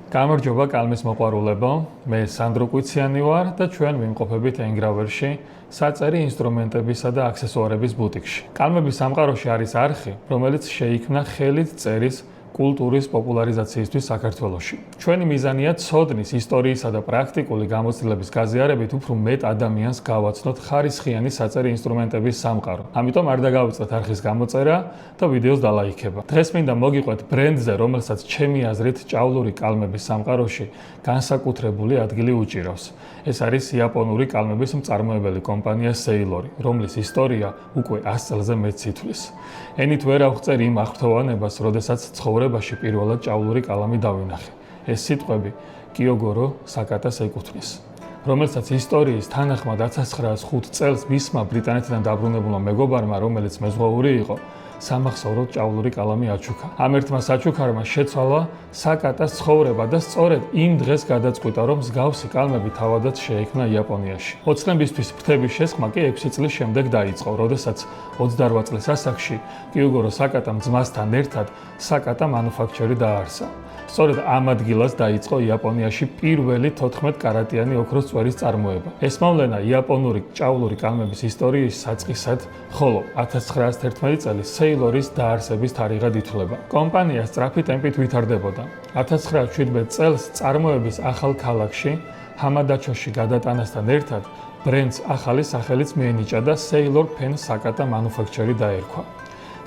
გამარჯობა კალმის მოყვარულებო, მე სანდრო კვიციანი ვარ და ჩვენ ვიმყოფებით ენგრავერში, საწერი ინსტრუმენტებისა და აქსესუარების ბუტიკში. კალმების სამყაროში არის არხი, რომელიც შეიქმნა ხელით წერის კულტურის პოპულარიზაციისთვის საქართველოში. ჩვენი მიზანია ცოდნის, ისტორიისა და პრაქტიკული გამოცდილების გაზიარებით უფრო მეტ ადამიანს გავაცნოთ ხარისხიანი საწერი ინსტრუმენტების სამყარო. ამიტომ არ დაგავიწყდეთ არხის გამოწერა და ვიდეოს დალაიქება. დღეს მინდა მოგიყვეთ ბრენდზე, რომელსაც ჩემი აზრით ჭავლური კალმების სამყაროში განსაკუთრებული ადგილი უჭირავს. ეს არის იაპონური კალმების მწარმოებელი კომპანია Sailor, რომლის ისტორია უკვე 100 წელზე მეტს ითვლის. ენით ვერ ავღწერ იმ აღფრთოვანებას, როდესაც ცხოვრებაში პირველად ჭავლური კალამი დავინახე. ეს სიტყვები კიოგორო საკატას ეკუთვნის, რომელსაც ისტორიის თანახმად 1905 წელს მისმა ბრიტანეთიდან დაბრუნებულმა მეგობარმა, რომელიც მეზღვაური იყო, სამახსოვროდ ჭავლური კალამი აჩუქა. ამ ერთმა საჩუქარმა შეცვალა საკატას ცხოვრება და სწორედ იმ დღეს გადაწყვიტა, რომ მსგავსი კალმები თავადაც შეექმნა იაპონიაში. ოცნებისთვის ფრთების შესხმა კი 6 წლის შემდეგ დაიწყო, როდესაც 28 წლის ასაკში კიოგორო საკატამ ძმასთან ერთად საკატა მანუფაქჩერი დააარსა. სწორედ ამ ადგილას დაიწყო იაპონიაში პირველი 14 კარატიანი ოქროს წვერის წარმოება. ეს მოვლენა იაპონური ჭავლური კალმების ისტორიის საწყისად, ხოლო 1911 წლის Sailor-ის დაარსების თარიღად ითვლება. კომპანია სწრაფი ტემპით ვითარდებოდა. 1917 წელს წარმოების ახალ ქალაქში, ჰამადაჩოში გადატანასთან ერთად, ბრენდს ახალი სახელიც მიენიჭა და Sailor Pen საკატა მანუფაქჩერი დაერქვა.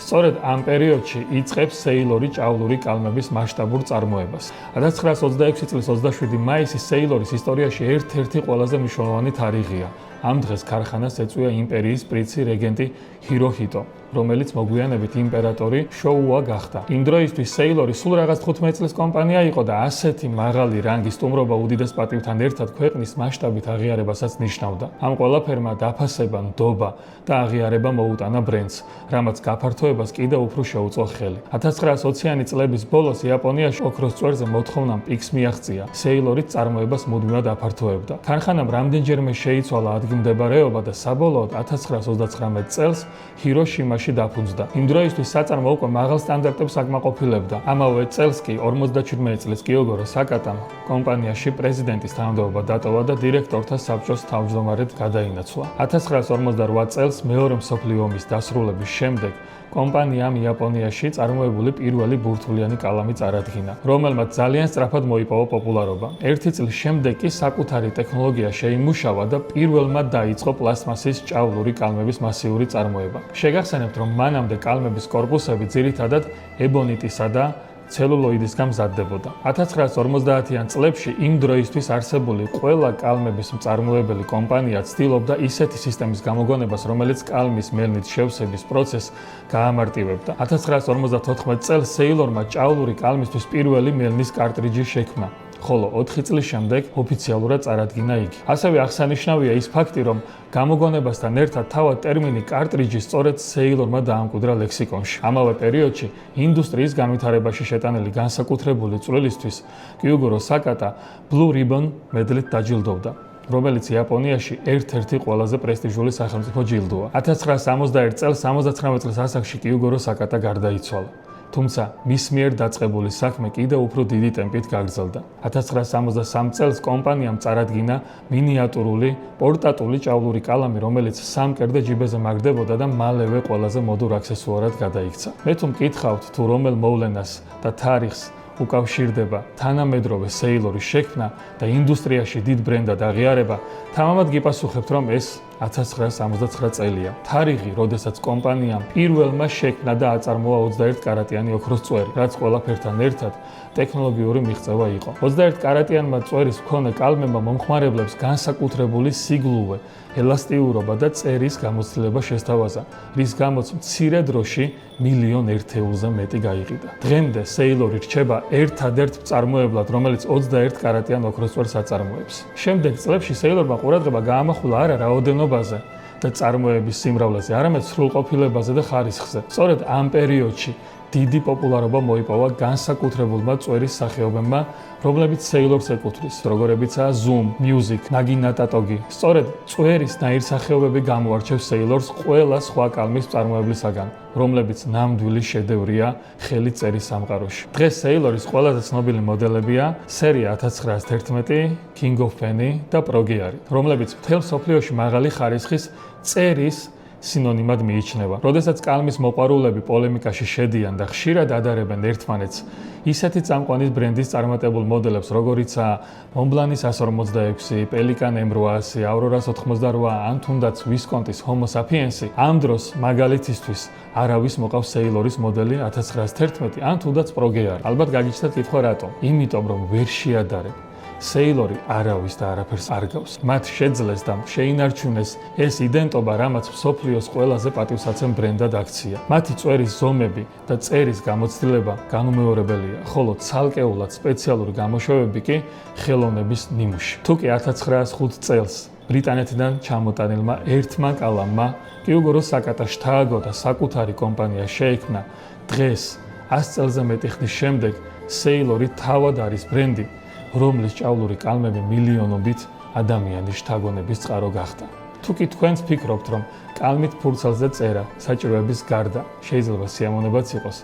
სწორედ ამ პერიოდში იწყებს Sailor-ი ჭავლური კალმების მასშტაბურ წარმოებას. 1926 წლის 27 მაისი Sailor-ის ისტორიაში ერთ-ერთი ყველაზე მნიშვნელოვანი თარიღია. ამ დღეს ქარხანას ეწვია იმპერიის პრინცი რეგენტი ჰიროჰიტო, რომელიც მოგვიანებით იმპერატორი შოუა გახდა. იმ დროისთვის Sailor-ი სულ რაღაც 15 წლის კომპანია იყო და ასეთი მაღალი რანგის სტუმრობა უდიდეს პატივთან ერთად ქვეყნის მასშტაბით აღიარებასაც ნიშნავდა. ამ ყველაფერმა დაფასება, ნდობა და აღიარება მოუტანა ბრენდს, რამაც გაფართოებას კიდევ უფრო შეუწყო ხელი. 1920-იანი წლების ბოლოს იაპონიაში ოქროს წვერზე მოთხოვნამ პიკს მიაღწია. Sailor-ი წარმოებას მუდმივად აფართოებდა. ქარხანამ რამდენჯერმე შეიცვალა ადგილმდებარეობა და საბოლოოდ 1929 წელს ჰიროშიმაში დაფუძნდა. იმ დროისთვის საწარმო უკვე მაღალ სტანდარტებს აკმაყოფილებდა. ამავე წელს კი 57 წლის კიოგორო საკატამ კომპანიაში პრეზიდენტის თანამდებობა დატოვა და დირექტორთა საბჭოს თავმჯდომარედ გადაინაცვლა. 1958 წელს მეორე მსოფლიო ომის დასრულების შემდეგ კომპანიამ იაპონიაში წარმოებული პირველი ბურთულიანი კალამი წარადგინა, რომელმაც ძალიან სწრაფად მოიპოვა პოპულარობა. ერთი წლის შემდეგ კი საკუთარი ტექნოლოგია შეიმუშავა და პირველმა დაიწყო პლასმასის ჭავლური კალმების მასიური წარმოება. შეგახსენებთ, რომ მანამდე კალმების კორპუსები ძირითადად ებონიტისა და ცელულოიდისგან მზადდებოდა. 1950-იან წლებში იმ დროისთვის არსებული ყველა კალმების მწარმოებელი კომპანია ცდილობდა ისეთი სისტემის გამოგონებას, რომელიც კალმის მელნით შევსების პროცესს გაამარტივებდა. 1954 წელს Sailor-მა ჭავლური კალმისთვის პირველი მელნის კარტრიჯი შექმნა, ხოლო 4 წლის შემდეგ ოფიციალურად წარადგინა იგი. ასევე აღსანიშნავია ის ფაქტი, რომ გამოგონებასთან ერთად თავად ტერმინი კარტრიჯი სწორედ Sailor-მა დაამკვიდრა ლექსიკონში. ამავე პერიოდში ინდუსტრიის განვითარებაში შეტანილი განსაკუთრებული წვლილისთვის კიოგორო საკატა Blue Ribbon მედლით დაჯილდოვდა, რომელიც იაპონიაში ერთ-ერთი ყველაზე პრესტიჟული სახელმწიფო ჯილდოა. 1961 წელს 79 წლის ასაკში კიოგორო საკატა გარდაიცვალა. თუმცა მის მიერ დაწყებული საქმე კიდევ უფრო დიდი ტემპით გაგრძელდა. 1963 წელს კომპანიამ წარადგინა მინიატურული პორტატული ჭავლური კალამი, რომელიც სამკერდე ჯიბეზე მაგდებოდა და მალევე ყველაზე მოდურ აქსესუარად გადაიქცა. მე თუ მკითხავთ, თუ რომელ მოვლენას და თარიღს უკავშირდება თანამედროვე Sailor-ის შექმნა და ინდუსტრიაში დიდ ბრენდად აღიარება, თამამად გიპასუხებთ, რომ ეს 1979 წელია. თარიღი, როდესაც კომპანიამ პირველმა შექმნა და აწარმოა 21 კარატიანი ოქროს წვერი, რაც ყველაფერთან ერთად ტექნოლოგიური მიღწევა იყო. 21 კარატიანმა წვერის მქონე კალმებმა მომხმარებლებს განსაკუთრებული სიგლუვე, ელასტიურობა და წერის გამოცდილება შესთავაზა, რის გამოც მცირე დროში მილიონ ერთეულზე მეტი გაიყიდა. დღემდე Sailor-ი რჩება ერთადერთ მწარმოებლად, რომელიც 21 კარატიან ოქროს წვერს აწარმოებს. შემდეგ წლებში Sailor-მა ყურადღება გაამახვილა არა რაოდენობაზე და წარმოების სიმრავლეზე, არამედ სრულყოფილებაზე და ხარისხზე. სწორედ ამ პერიოდში დიდი პოპულარობა მოიპოვა განსაკუთრებულმა წვერის სახეობებმა, რომლებიც Sailor-ს ეკუთვნის, როგორებიცაა Zoom, Music, Nagina Tatogi. სწორედ წვერის ნაირსახეობები გამოარჩევს Sailor-ს ყველა სხვა კალმის მწარმოებლისაგან, რომლებიც ნამდვილი შედევრია ხელით წერის სამყაროში. დღეს Sailor-ის ყველაზე ცნობილი მოდელებია სერია 1911, King of Penny და Proggy, რომლებიც მთელ მსოფლიოში მაღალი ხარისხის წერის სინონიმად მიიჩნევა. როდესაც კალმის მოყვარულები პოლემიკაში შედიან და ხშირად ადარებენ ერთმანეთს ისეთი წამყვანის ბრენდის წარმატებულ მოდელებს, როგორიცაა Montblanc-ის 146, Pelican M800, Aurora 88 ან თუნდაც Visconti-ის Homo Sapiens, ამ დროს მაგალითისთვის არავის მოყავს Sailor-ის მოდელი 1911 ან თუნდაც Proggy. ალბათ გაგიჩნდათ კითხვა რატომ? იმიტომ რომ ვერ შეადარებ. Sailor-ი არავის და არაფერს არ გავს. მათ შეძლეს და შეინარჩუნეს ეს იდენტობა, რამაც მსოფლიოს ყველაზე პატივსაცემ ბრენდად აქცია. მათი წვერის ზომები და წერის გამოცდილება განუმეორებელია, ხოლო ცალკეულად სპეციალური გამოშვებები კი ხელოვნების ნიმუში. თუკი 1905 წელს ბრიტანეთიდან ჩამოტანილმა ერთმა კალამმა კიუგორო საკატა შთააგო და საკუთარი კომპანია შეიქმნა, დღეს 100 წელზე მეტი ხნის შემდეგ Sailor-ი თავად არის ბრენდი, რომლის ჭავლური კალმები მილიონობით ადამიანის შთაგონების წყარო გახდა. თუკი თქვენც ფიქრობთ, რომ კალმით ფურცელზე წერა საჭიროების გარდა შეიძლება სიამოვნებაც იყოს,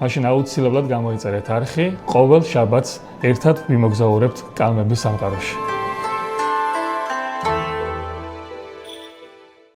მაშინ აუცილებლად გამოიწერეთ არხი, ყოველ შაბათს ერთად ვიმოგზაურებთ კალმების სამყაროში.